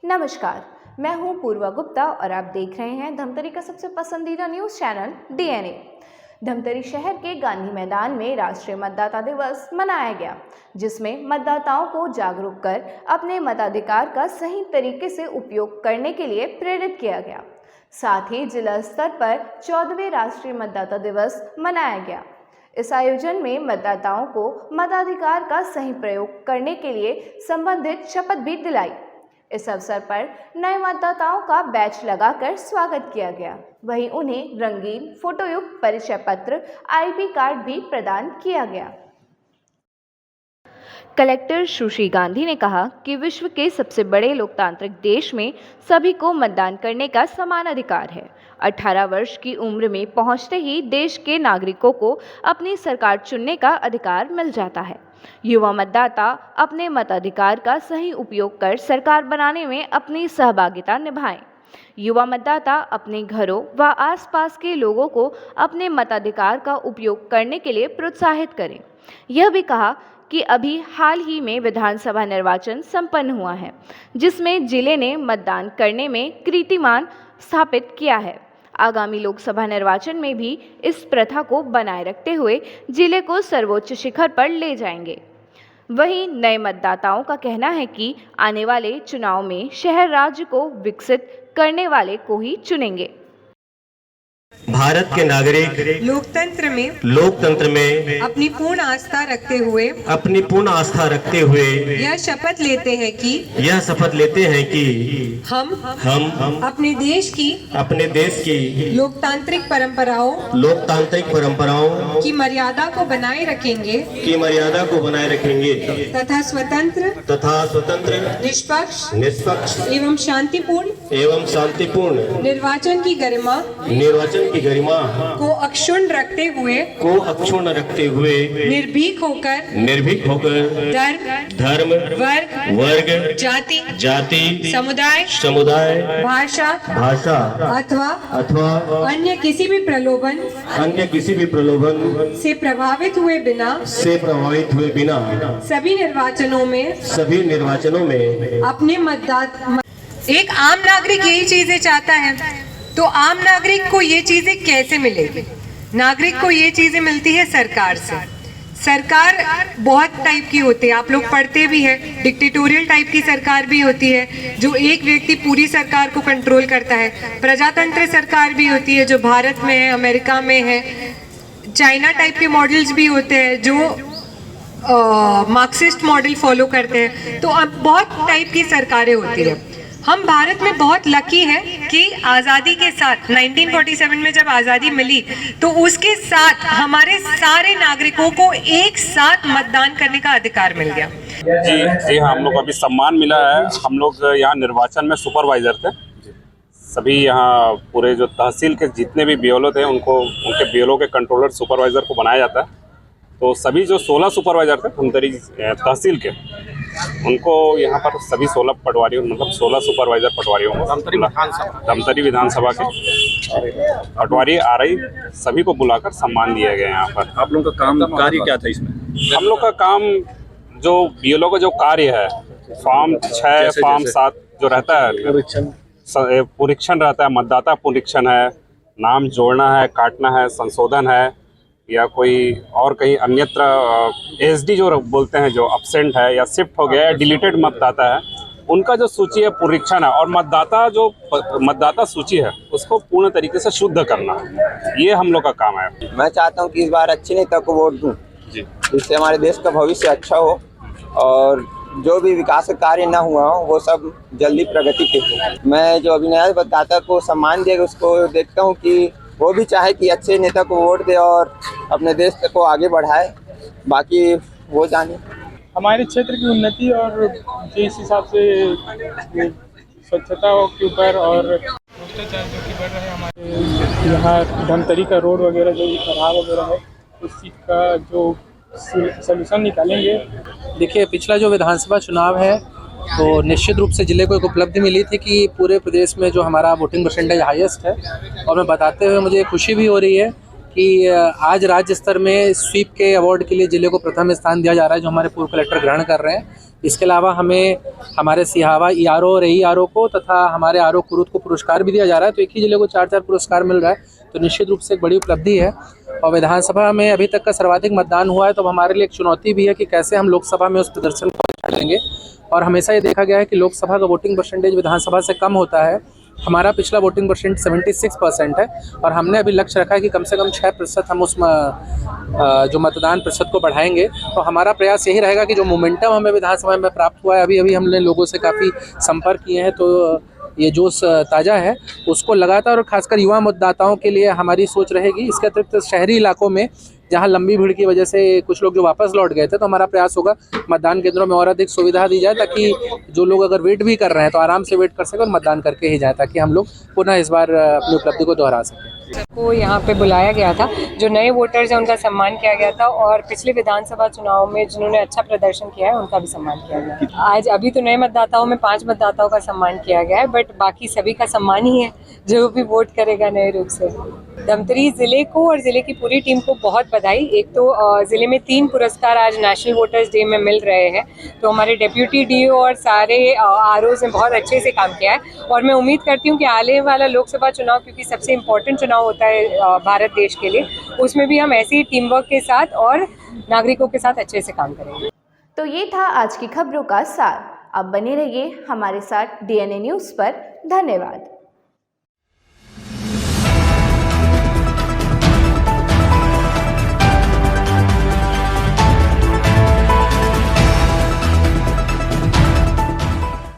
नमस्कार, मैं हूं पूर्वा गुप्ता और आप देख रहे हैं धमतरी का सबसे पसंदीदा न्यूज़ चैनल DNA। धमतरी शहर के गांधी मैदान में राष्ट्रीय मतदाता दिवस मनाया गया, जिसमें मतदाताओं को जागरूक कर अपने मताधिकार का सही तरीके से उपयोग करने के लिए प्रेरित किया गया। साथ ही जिला स्तर पर 14वें राष्ट्रीय मतदाता दिवस मनाया गया। इस आयोजन में मतदाताओं को मताधिकार का सही प्रयोग करने के लिए संबंधित शपथ भी दिलाई। इस अवसर पर नए मतदाताओं का बैच लगाकर स्वागत किया गया। वहीं उन्हें रंगीन फोटोयुक्त परिचय पत्र IP कार्ड भी प्रदान किया गया। कलेक्टर सुश्री गांधी ने कहा कि विश्व के सबसे बड़े लोकतांत्रिक देश में सभी को मतदान करने का समान अधिकार है। 18 वर्ष की उम्र में पहुंचते ही देश के नागरिकों को अपनी सरकार चुनने का अधिकार मिल जाता है। युवा मतदाता अपने मताधिकार का सही उपयोग कर सरकार बनाने में अपनी सहभागिता निभाएं। युवा मतदाता अपने घरों व आसपास के लोगों को अपने मताधिकार का उपयोग करने के लिए प्रोत्साहित करें। यह भी कहा कि अभी हाल ही में विधानसभा निर्वाचन संपन्न हुआ है, जिसमें जिले ने मतदान करने में कीर्तिमान स्थापित किया है। आगामी लोकसभा निर्वाचन में भी इस प्रथा को बनाए रखते हुए जिले को सर्वोच्च शिखर पर ले जाएंगे। वहीं नए मतदाताओं का कहना है कि आने वाले चुनाव में शहर राज्य को विकसित करने वाले को ही चुनेंगे। भारत के नागरिक लोकतंत्र में अपनी पूर्ण आस्था रखते हुए यह शपथ लेते हैं कि हम अपने देश की लोकतांत्रिक परंपराओं की मर्यादा को बनाए रखेंगे तथा स्वतंत्र निष्पक्ष एवं शांतिपूर्ण निर्वाचन की गरिमा को अक्षुण्ण रखते हुए निर्भीक होकर धर्म वर्ग जाति समुदाय भाषा अथवा अन्य किसी भी प्रलोभन से प्रभावित हुए बिना सभी निर्वाचनों में अपने एक आम नागरिक यही चीजें चाहता है। तो आम नागरिक को ये चीजें कैसे मिलेगी? नागरिक को ये चीजें मिलती है सरकार से। सरकार बहुत टाइप की होती है, आप लोग पढ़ते भी हैं। डिक्टेटोरियल टाइप की सरकार भी होती है, जो एक व्यक्ति पूरी सरकार को कंट्रोल करता है। प्रजातंत्र सरकार भी होती है, जो भारत में है, अमेरिका में है। चाइना टाइप के मॉडल्स भी होते हैं, जो मार्क्सिस्ट मॉडल फॉलो करते हैं। तो अब बहुत टाइप की सरकारें होती है। हम भारत में बहुत लकी है कि आज़ादी के साथ 1947 में जब आज़ादी मिली तो उसके साथ हमारे सारे नागरिकों को एक साथ मतदान करने का अधिकार मिल गया। जी हाँ, हम लोग को अभी सम्मान मिला है। हम लोग यहाँ निर्वाचन में सुपरवाइजर थे। सभी यहाँ पूरे जो तहसील के जितने भी BLO थे उनके BLO के कंट्रोलर सुपरवाइजर को बनाया जाता है। तो सभी जो 16 सुपरवाइजर थे धमतरी तहसील के, उनको यहाँ पर सभी 16 पटवारियों मतलब 16 सुपरवाइजर पटवारियों को धमतरी विधानसभा के पटवारी RI सभी को बुलाकर सम्मान दिया गया यहाँ पर। आप लोगों का कार्य क्या था इसमें? हम लोग का काम जो BLO का जो कार्य है, फॉर्म 6 फॉर्म 7 जो रहता है, पुरीक्षण रहता है, मतदाता पुरीक्षण है, नाम जोड़ना है, काटना है, संशोधन है, या कोई और कहीं अन्यत्र SD जो बोलते हैं, जो अपसेंट है या शिफ्ट हो गया है, डिलीटेड मतदाता है, उनका जो सूची है पुरीक्षण है। और मतदाता सूची है उसको पूर्ण तरीके से शुद्ध करना, ये हम लोग का काम है। मैं चाहता हूं कि इस बार अच्छे नेता को वोट दूं, जिससे हमारे देश का भविष्य अच्छा हो और जो भी विकास कार्य ना हुआ हो वो सब जल्दी प्रगति पे हो। मैं जो अभी नया मतदाता को सम्मान देगा उसको देखता हूँ कि वो भी चाहे कि अच्छे नेता को वोट दे और अपने देश को आगे बढ़ाए। बाकी वो जाने हमारे क्षेत्र की उन्नति और जिस हिसाब से स्वच्छता के ऊपर और भ्रष्टाचार जो कि बढ़ रहे हैं हमारे यहाँ धमतरी का रोड वगैरह जो भी खराब वगैरह है, उस चीज़ का जो सलूशन निकालेंगे। देखिए, पिछला जो विधानसभा चुनाव है तो निश्चित रूप से ज़िले को एक उपलब्धि मिली थी कि पूरे प्रदेश में जो हमारा वोटिंग परसेंटेज हाईएस्ट है। और मैं बताते हुए मुझे खुशी भी हो रही है कि आज राज्य स्तर में स्वीप के अवार्ड के लिए ज़िले को प्रथम स्थान दिया जा रहा है, जो हमारे पूर्व कलेक्टर ग्रहण कर रहे हैं। इसके अलावा हमें हमारे सिहावा ERO और AERO को तथा हमारे RO कुरुद को पुरस्कार भी दिया जा रहा है। तो एक ही जिले को 4-4 पुरस्कार मिल रहा है, तो निश्चित रूप से एक बड़ी उपलब्धि है। और विधानसभा में अभी तक का सर्वाधिक मतदान हुआ है, तो हमारे लिए एक चुनौती भी है कि कैसे हम लोकसभा में उस प्रदर्शन को लेंगे। और हमेशा ये देखा गया है कि लोकसभा का वोटिंग परसेंटेज विधानसभा से कम होता है। हमारा पिछला वोटिंग परसेंट 76% है और हमने अभी लक्ष्य रखा है कि कम से कम 6% हम उस जो मतदान प्रतिशत को बढ़ाएंगे। तो हमारा प्रयास यही रहेगा कि जो मोमेंटम हमें विधानसभा में प्राप्त हुआ है, अभी हमने लोगों से काफ़ी संपर्क किए हैं, तो ये जोश ताज़ा है, उसको लगातार और खासकर युवा मतदाताओं के लिए हमारी सोच रहेगी। इसके अतिरिक्त शहरी इलाकों में जहाँ लंबी भीड़ की वजह से कुछ लोग जो वापस लौट गए थे, तो हमारा प्रयास होगा मतदान केंद्रों में और अधिक सुविधा दी जाए, ताकि जो लोग अगर वेट भी कर रहे हैं तो आराम से वेट कर सकें और मतदान करके ही जाए, ताकि हम लोग पुनः इस बार अपनी उपलब्धि को दोहरा सकें। को यहाँ पे बुलाया गया था, जो नए वोटर्स हैं उनका सम्मान किया गया था, और पिछले विधानसभा चुनाव में जिन्होंने अच्छा प्रदर्शन किया है उनका भी सम्मान किया गया। आज अभी तो नए मतदाताओं में 5 मतदाताओं का सम्मान किया गया है, बट बाकी सभी का सम्मान ही है जो भी वोट करेगा नए रूप से। धमतरी ज़िले को और ज़िले की पूरी टीम को बहुत बधाई। एक तो ज़िले में 3 पुरस्कार आज नेशनल वोटर्स डे में मिल रहे हैं, तो हमारे डेप्यूटी DO और सारे ROs ने बहुत अच्छे से काम किया है, और मैं उम्मीद करती हूँ कि आने वाला लोकसभा चुनाव, क्योंकि सबसे इम्पोर्टेंट चुनाव होता है भारत देश के लिए, उसमें भी हम ऐसे ही टीम वर्क के साथ और नागरिकों के साथ अच्छे से काम करेंगे। तो ये था आज की खबरों का सार। अब बने रहिए हमारे साथ DNA न्यूज़ पर। धन्यवाद।